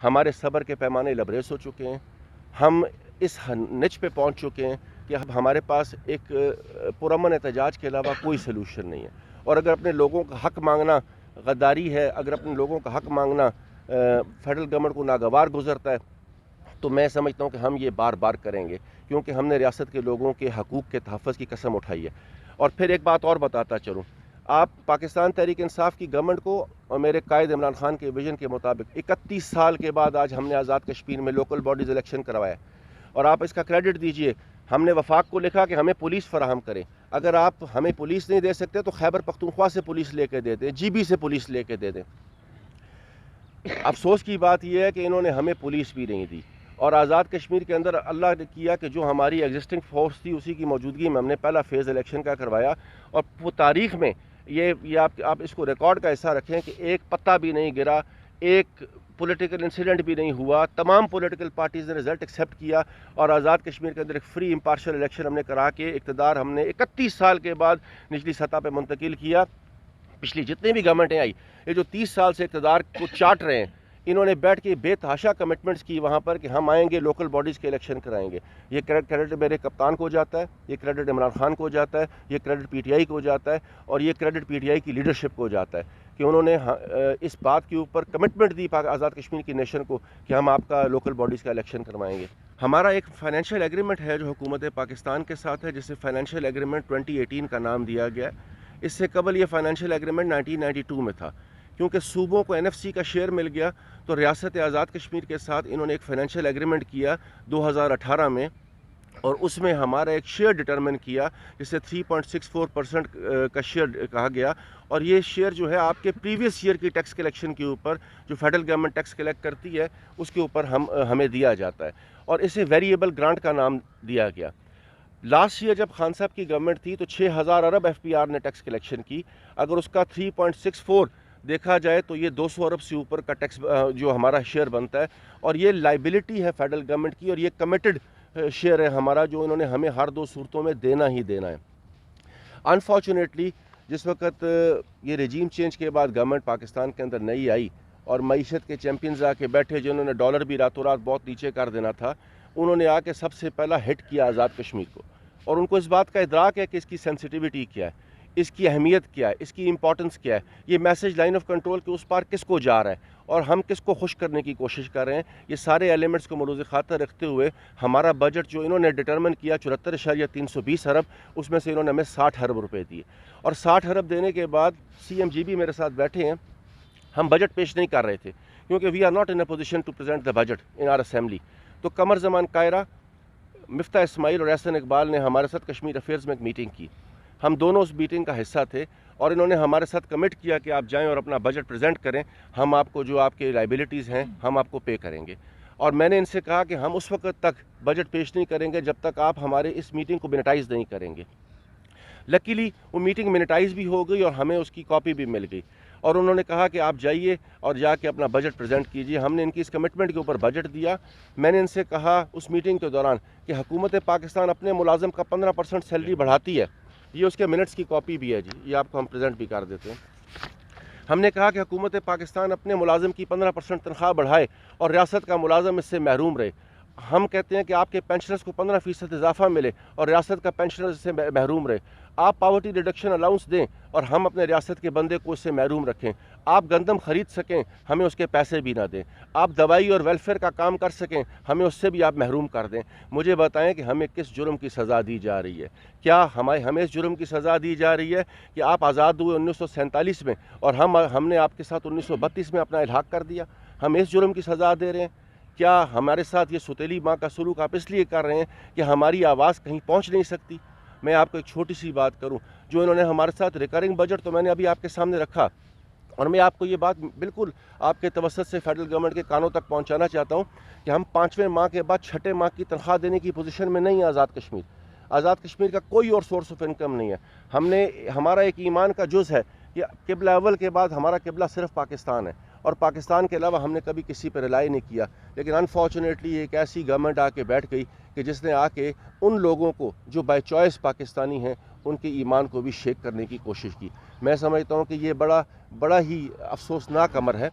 ہمارے صبر کے پیمانے لبریز ہو چکے ہیں. ہم اس نچ پہ پہنچ چکے ہیں کہ اب ہمارے پاس ایک پرامن احتجاج کے علاوہ کوئی سلوشن نہیں ہے. اور اگر اپنے لوگوں کا حق مانگنا غداری ہے، اگر اپنے لوگوں کا حق مانگنا فیڈرل گورنمنٹ کو ناگوار گزرتا ہے، تو میں سمجھتا ہوں کہ ہم یہ بار بار کریں گے، کیونکہ ہم نے ریاست کے لوگوں کے حقوق کے تحفظ کی قسم اٹھائی ہے. اور پھر ایک بات اور بتاتا چلوں، آپ پاکستان تحریک انصاف کی گورنمنٹ کو اور میرے قائد عمران خان کے ویژن کے مطابق 31 سال کے بعد آج ہم نے آزاد کشمیر میں لوکل باڈیز الیکشن کروایا. اور آپ اس کا کریڈٹ دیجئے، ہم نے وفاق کو لکھا کہ ہمیں پولیس فراہم کریں. اگر آپ ہمیں پولیس نہیں دے سکتے تو خیبر پختونخوا سے پولیس لے کے دے دیں، جی بی سے پولیس لے کے دے دیں. افسوس کی بات یہ ہے کہ انہوں نے ہمیں پولیس بھی نہیں دی. اور آزاد کشمیر کے اندر اللہ نے کیا کہ جو ہماری ایگزسٹنگ فورس تھی اسی کی موجودگی میں ہم نے پہلا فیز الیکشن کا کروایا. اور وہ تاریخ میں یہ آپ اس کو ریکارڈ کا حصہ رکھیں کہ ایک پتا بھی نہیں گرا، ایک پولیٹیکل انسیڈنٹ بھی نہیں ہوا. تمام پولیٹیکل پارٹیز نے رزلٹ ایکسیپٹ کیا اور آزاد کشمیر کے اندر ایک فری امپارشل الیکشن ہم نے کرا کے اقتدار ہم نے 31 سال کے بعد نچلی سطح پہ منتقل کیا. پچھلی جتنی بھی گورنمنٹیں آئی، یہ جو 30 سال سے اقتدار کو چاٹ رہے ہیں، انہوں نے بیٹھ کے بے تحاشا کمٹمنٹس کی وہاں پر کہ ہم آئیں گے لوکل باڈیز کے الیکشن کرائیں گے. یہ کریڈٹ میرے کپتان کو جاتا ہے، یہ کریڈٹ عمران خان کو جاتا ہے، یہ کریڈٹ پی ٹی آئی کو جاتا ہے، اور یہ کریڈٹ پی ٹی آئی کی لیڈرشپ کو جاتا ہے کہ انہوں نے اس بات کے اوپر کمٹمنٹ دی آزاد کشمیر کی نیشن کو کہ ہم آپ کا لوکل باڈیز کا الیکشن کروائیں گے. ہمارا ایک فائنینشیل ایگریمنٹ ہے جو حکومت پاکستان کے ساتھ ہے، جسے فائنینشیل ایگریمنٹ 2018 کا نام دیا گیا. اس سے قبل یہ فائنینشیل ایگریمنٹ 1992 میں تھا. کیونکہ صوبوں کو NFC کا شیئر مل گیا تو ریاست آزاد کشمیر کے ساتھ انہوں نے ایک فائنینشیل ایگریمنٹ کیا 2018 میں، اور اس میں ہمارا ایک شیئر ڈٹرمن کیا جسے 3.64% کا شیئر کہا گیا. اور یہ شیئر جو ہے آپ کے پریویس ایئر کی ٹیکس کلیکشن کے اوپر جو فیڈرل گورنمنٹ ٹیکس کلیکٹ کرتی ہے اس کے اوپر ہمیں دیا جاتا ہے، اور اسے ویریبل گرانٹ کا نام دیا گیا. لاسٹ ایئر جب خان صاحب کی گورنمنٹ تھی تو 6000 ارب FPR نے ٹیکس کلیکشن کی. اگر اس کا 3.64 دیکھا جائے تو یہ 200 ارب سے اوپر کا ٹیکس جو ہمارا شیئر بنتا ہے. اور یہ لائبلٹی ہے فیڈرل گورنمنٹ کی، اور یہ کمیٹڈ شیئر ہے ہمارا جو انہوں نے ہمیں ہر 2 صورتوں میں دینا ہی دینا ہے. انفارچونیٹلی جس وقت یہ رجیم چینج کے بعد گورنمنٹ پاکستان کے اندر نئی آئی اور معیشت کے چیمپئنز آ کے بیٹھے جنہوں نے ڈالر بھی راتوں رات بہت نیچے کر دینا تھا، انہوں نے آ کے سب سے پہلا ہٹ کیا آزاد کشمیر کو. اور ان کو اس بات کا ادراک ہے کہ اس کی سینسٹیوٹی کیا ہے، اس کی اہمیت کیا ہے، اس کی امپورٹنس کیا ہے، یہ میسج لائن آف کنٹرول کے اس پار کس کو جا رہا ہے اور ہم کس کو خوش کرنے کی کوشش کر رہے ہیں. یہ سارے ایلیمنٹس کو ملحوظ خاطر رکھتے ہوئے ہمارا بجٹ جو انہوں نے ڈٹرمن کیا 74.320 ارب، اس میں سے انہوں نے ہمیں 60 ارب روپے دیے. اور 60 ارب دینے کے بعد CM GB میرے ساتھ بیٹھے ہیں، ہم بجٹ پیش نہیں کر رہے تھے کیونکہ we are not in a position to present the budget in our assembly. تو قمر زمان قائرہ، مفتاح اسماعیل اور احسن اقبال نے ہمارے ساتھ کشمیر افیئرز میں ایک میٹنگ کی. ہم دونوں اس میٹنگ کا حصہ تھے اور انہوں نے ہمارے ساتھ کمٹ کیا کہ آپ جائیں اور اپنا بجٹ پریزنٹ کریں، ہم آپ کو جو آپ کے لائبلٹیز ہیں ہم آپ کو پے کریں گے. اور میں نے ان سے کہا کہ ہم اس وقت تک بجٹ پیش نہیں کریں گے جب تک آپ ہمارے اس میٹنگ کو منیٹائز نہیں کریں گے. لکیلی وہ میٹنگ منیٹائز بھی ہو گئی اور ہمیں اس کی کاپی بھی مل گئی. اور انہوں نے کہا کہ آپ جائیے اور جا کے اپنا بجٹ پریزنٹ کیجیے. ہم نے ان کی اس کمٹمنٹ کے اوپر بجٹ دیا. میں نے ان سے کہا اس میٹنگ کے دوران کہ حکومت پاکستان اپنے ملازم کا 15% سیلری بڑھاتی ہے، یہ اس کے منٹس کی کاپی بھی ہے جی، یہ آپ کو ہم پریزنٹ بھی کر دیتے ہیں. ہم نے کہا کہ حکومت پاکستان اپنے ملازم کی 15% تنخواہ بڑھائے اور ریاست کا ملازم اس سے محروم رہے. ہم کہتے ہیں کہ آپ کے پینشنرز کو 15% اضافہ ملے اور ریاست کا پینشنر اس سے محروم رہے. آپ پاورٹی ریڈکشن الاؤنس دیں اور ہم اپنے ریاست کے بندے کو اس سے محروم رکھیں. آپ گندم خرید سکیں، ہمیں اس کے پیسے بھی نہ دیں. آپ دوائی اور ویلفیئر کا کام کر سکیں، ہمیں اس سے بھی آپ محروم کر دیں. مجھے بتائیں کہ ہمیں کس جرم کی سزا دی جا رہی ہے؟ کیا ہمیں اس جرم کی سزا دی جا رہی ہے کہ آپ آزاد ہوئے 1947 میں اور ہم نے آپ کے ساتھ 1932 میں اپنا الحاق کر دیا؟ ہم اس جرم کی سزا دے رہے ہیں؟ کیا ہمارے ساتھ یہ ستیلی ماں کا سلوک آپ اس لیے کر رہے ہیں کہ ہماری آواز کہیں پہنچ نہیں سکتی؟ میں آپ کو ایک چھوٹی سی بات کروں، جو انہوں نے ہمارے ساتھ ریکرنگ بجٹ تو میں نے ابھی آپ کے سامنے رکھا، اور میں آپ کو یہ بات بالکل آپ کے توسط سے فیڈرل گورنمنٹ کے کانوں تک پہنچانا چاہتا ہوں کہ ہم 5ویں ماہ کے بعد 6ٹے ماہ کی تنخواہ دینے کی پوزیشن میں نہیں ہیں. آزاد کشمیر کا کوئی اور سورس آف انکم نہیں ہے. ہمارا ایک ایمان کا جز ہے کہ قبلہ اول کے بعد ہمارا قبلہ صرف پاکستان ہے، اور پاکستان کے علاوہ ہم نے کبھی کسی پہ ریلائی نہیں کیا. لیکن انفارچونیٹلی ایک ایسی گورنمنٹ آ کے بیٹھ گئی کہ جس نے آ کے ان لوگوں کو جو بائی چوائس پاکستانی ہیں ان کے ایمان کو بھی شیک کرنے کی کوشش کی. میں سمجھتا ہوں کہ یہ بڑا ہی افسوسناک امر ہے.